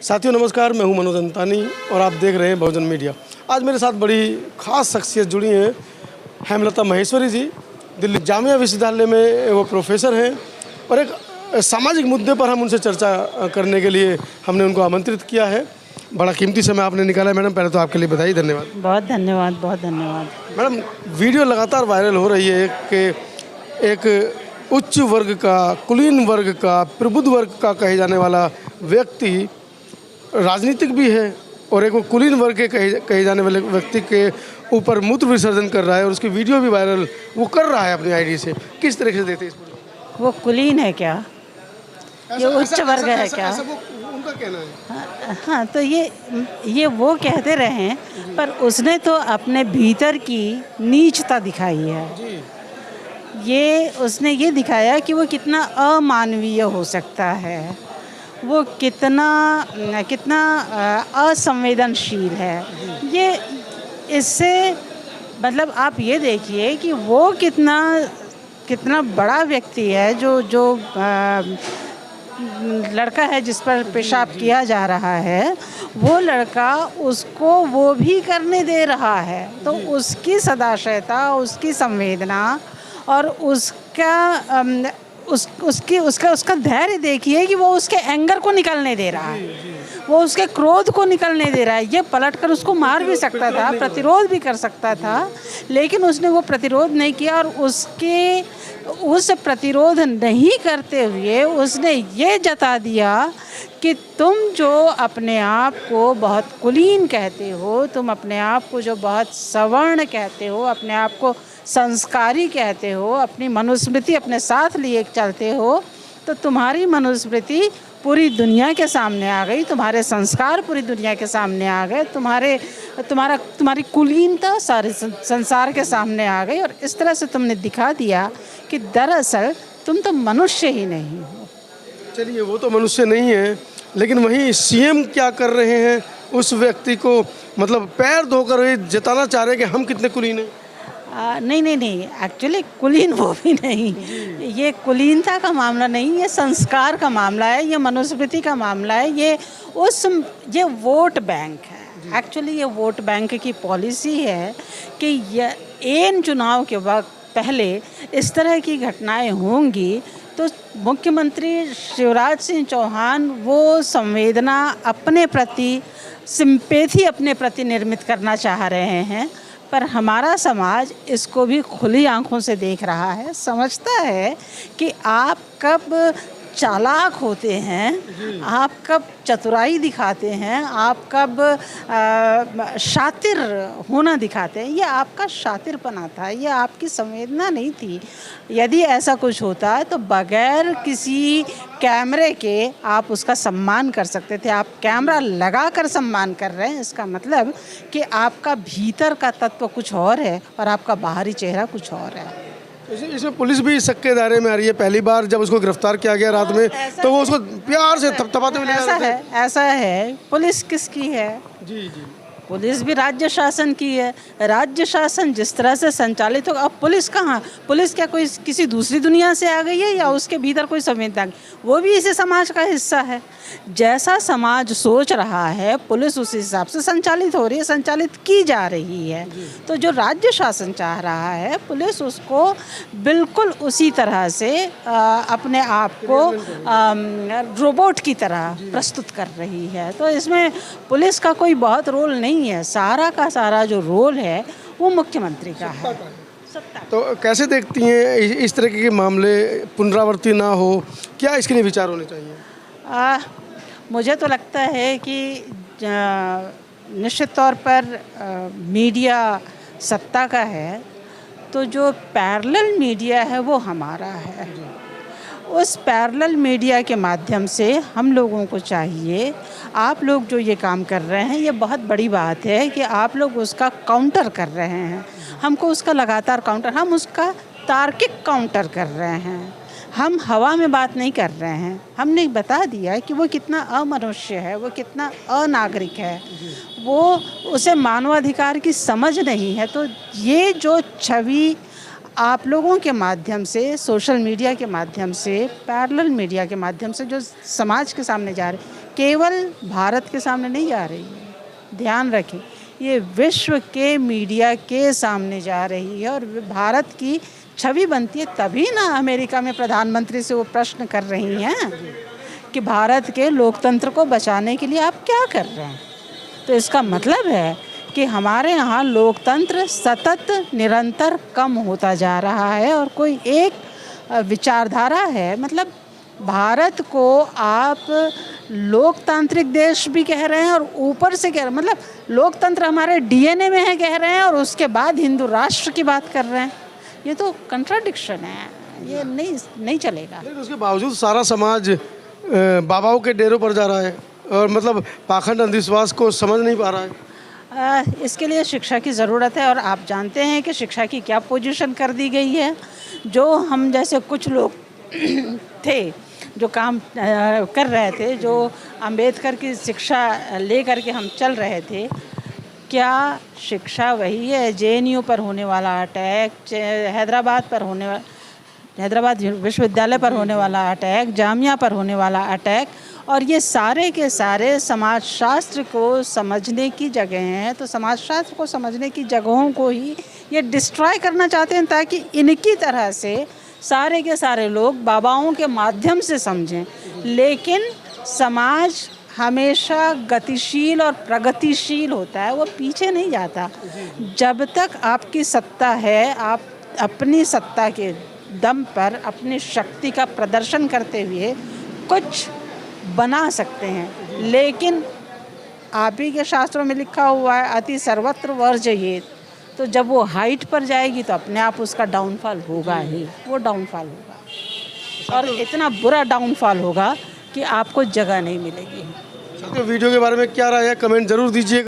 साथियों नमस्कार, मैं हूं मनोज अंतानी और आप देख रहे हैं बहुजन मीडिया। आज मेरे साथ बड़ी ख़ास शख्सियत जुड़ी हैं, हेमलता महेश्वरी जी। दिल्ली जामिया विश्वविद्यालय में वो प्रोफेसर हैं और एक सामाजिक मुद्दे पर हम उनसे चर्चा करने के लिए हमने उनको आमंत्रित किया है। बड़ा कीमती समय आपने निकाला मैडम, पहले तो आपके लिए बधाई, धन्यवाद। बहुत धन्यवाद, बहुत धन्यवाद। मैडम, वीडियो लगातार वायरल हो रही है कि एक उच्च वर्ग का, कुलीन वर्ग का, प्रबुद्ध वर्ग का कहे जाने वाला व्यक्ति राजनीतिक भी है और एक वो कुलीन वर्ग के कहे जाने वाले व्यक्ति के ऊपर मूत्र विसर्जन कर रहा है और उसकी वीडियो भी वायरल वो कर रहा है अपनी आईडी से। किस तरीके से देते हैं इसको? वो कुलीन है क्या? ये उच्च वर्ग है क्या? ऐसा वो उनका कहना है। हाँ, तो ये वो कहते रहे, पर उसने तो अपने भीतर की नीचता दिखाई है। ये उसने ये दिखाया कि वो कितना अमानवीय हो सकता है, वो कितना असंवेदनशील है। ये इससे मतलब आप ये देखिए कि वो कितना बड़ा व्यक्ति है। जो लड़का है जिस पर पेशाब किया जा रहा है, वो लड़का उसको वो भी करने दे रहा है। तो उसकी सदाशयता, उसकी संवेदना और उसका धैर्य देखिए कि वो उसके एंगर को निकलने दे रहा है, वो उसके क्रोध को निकलने दे रहा है। ये पलटकर उसको मार भी सकता था, प्रतिरोध भी कर सकता था, लेकिन उसने वो प्रतिरोध नहीं किया और उस प्रतिरोध नहीं करते हुए उसने ये जता दिया कि तुम जो अपने आप को बहुत कुलीन कहते हो, तुम अपने आप को जो बहुत सवर्ण कहते हो, अपने आप को संस्कारी कहते हो, अपनी मनुस्मृति अपने साथ लिए चलते हो, तो तुम्हारी मनुस्मृति पूरी दुनिया के सामने आ गई, तुम्हारे संस्कार पूरी दुनिया के सामने आ गए, तुम्हारी कुलीनता सारे संसार के सामने आ गई और इस तरह से तुमने दिखा दिया कि दरअसल तुम तो मनुष्य ही नहीं हो। चलिए, वो तो मनुष्य नहीं है, लेकिन वहीं सीएम क्या कर रहे हैं उस व्यक्ति को, मतलब पैर धोकर जताना चाह रहे हैं कि हम कितने कुलीन हैं। नहीं, एक्चुअली कुलीन वो भी नहीं, ये कुलीनता का मामला नहीं, ये संस्कार का मामला है, ये मनुस्मृति का मामला है, ये वोट बैंक है। एक्चुअली ये वोट बैंक की पॉलिसी है कि इन चुनाव के वक्त पहले इस तरह की घटनाएं होंगी तो मुख्यमंत्री शिवराज सिंह चौहान वो संवेदना अपने प्रति, सिंपैथी अपने प्रति निर्मित करना चाह रहे हैं, पर हमारा समाज इसको भी खुली आंखों से देख रहा है, समझता है कि आप कब चालाक होते हैं, आप कब चतुराई दिखाते हैं, आप कब शातिर होना दिखाते हैं। ये आपका शातिरपना था, ये आपकी संवेदना नहीं थी। यदि ऐसा कुछ होता है तो बगैर किसी कैमरे के आप उसका सम्मान कर सकते थे। आप कैमरा लगा कर सम्मान कर रहे हैं, इसका मतलब कि आपका भीतर का तत्व कुछ और है और आपका बाहरी चेहरा कुछ और है। इसमें पुलिस भी शक के दायरे में आ रही है। पहली बार जब उसको गिरफ्तार किया गया रात में, तो वो उसको प्यार से थपथपाते हुए ऐसा है। पुलिस किसकी है? जी, पुलिस भी राज्य शासन की है। राज्य शासन जिस तरह से संचालित होगा, अब पुलिस कहाँ, पुलिस क्या कोई किसी दूसरी दुनिया से आ गई है या उसके भीतर कोई संवेदना? वो भी इसी समाज का हिस्सा है। जैसा समाज सोच रहा है, पुलिस उस हिसाब से संचालित हो रही है, संचालित की जा रही है। तो जो राज्य शासन चाह रहा है, पुलिस उसको बिल्कुल उसी तरह से अपने आप को रोबोट की तरह प्रस्तुत कर रही है। तो इसमें पुलिस का कोई बहुत रोल नहीं है, सारा का सारा जो रोल है वो मुख्यमंत्री का है। तो कैसे देखती हैं इस तरह के मामले पुनरावृत्ति ना हो, क्या इसके लिए विचार होने चाहिए? मुझे तो लगता है कि निश्चित तौर पर मीडिया सत्ता का है, तो जो पैरेलल मीडिया है वो हमारा है। उस पैरेलल मीडिया के माध्यम से हम लोगों को चाहिए, आप लोग जो ये काम कर रहे हैं, ये बहुत बड़ी बात है कि आप लोग उसका काउंटर कर रहे हैं। हमको उसका लगातार काउंटर, हम उसका तार्किक काउंटर कर रहे हैं। हम हवा में बात नहीं कर रहे हैं। हमने बता दिया कि वो कितना अमनुष्य है, वो कितना अनागरिक है, वो उसे मानवाधिकार की समझ नहीं है। तो ये जो छवि आप लोगों के माध्यम से, सोशल मीडिया के माध्यम से, पैरेलल मीडिया के माध्यम से जो समाज के सामने जा रहे, केवल भारत के सामने नहीं जा रही है, ध्यान रखें, ये विश्व के मीडिया के सामने जा रही है और भारत की छवि बनती है। तभी ना अमेरिका में प्रधानमंत्री से वो प्रश्न कर रही हैं कि भारत के लोकतंत्र को बचाने के लिए आप क्या कर रहे हैं। तो इसका मतलब है कि हमारे यहाँ लोकतंत्र सतत निरंतर कम होता जा रहा है और कोई एक विचारधारा है। मतलब भारत को आप लोकतांत्रिक देश भी कह रहे हैं और ऊपर से कह रहे हैं, मतलब लोकतंत्र हमारे डीएनए में है कह रहे हैं और उसके बाद हिंदू राष्ट्र की बात कर रहे हैं। ये तो कंट्राडिक्शन है, ये नहीं चलेगा। लेकिन उसके बावजूद सारा समाज बाबाओं के डेरों पर जा रहा है और मतलब पाखंड अंधविश्वास को समझ नहीं पा रहा है। इसके लिए शिक्षा की ज़रूरत है और आप जानते हैं कि शिक्षा की क्या पोजीशन कर दी गई है। जो हम जैसे कुछ लोग थे जो काम कर रहे थे, जो अंबेडकर की शिक्षा ले करके हम चल रहे थे, क्या शिक्षा वही है? जेएनयू पर होने वाला अटैक, हैदराबाद विश्वविद्यालय पर होने वाला अटैक, जामिया पर होने वाला अटैक, और ये सारे के सारे समाजशास्त्र को समझने की जगह हैं। तो समाजशास्त्र को समझने की जगहों को ही ये डिस्ट्रॉय करना चाहते हैं ताकि इनकी तरह से सारे के सारे लोग बाबाओं के माध्यम से समझें। लेकिन समाज हमेशा गतिशील और प्रगतिशील होता है, वो पीछे नहीं जाता। जब तक आपकी सत्ता है, आप अपनी सत्ता के दम पर अपनी शक्ति का प्रदर्शन करते हुए कुछ बना सकते हैं। लेकिन आप ही के शास्त्रों में लिखा हुआ है अति सर्वत्र वर्जयेत, तो जब वो हाइट पर जाएगी तो अपने आप उसका डाउनफॉल होगा ही, वो डाउनफॉल होगा और इतना बुरा डाउनफॉल होगा कि आपको जगह नहीं मिलेगी। वीडियो के बारे में क्या राय है, कमेंट जरूर दीजिए।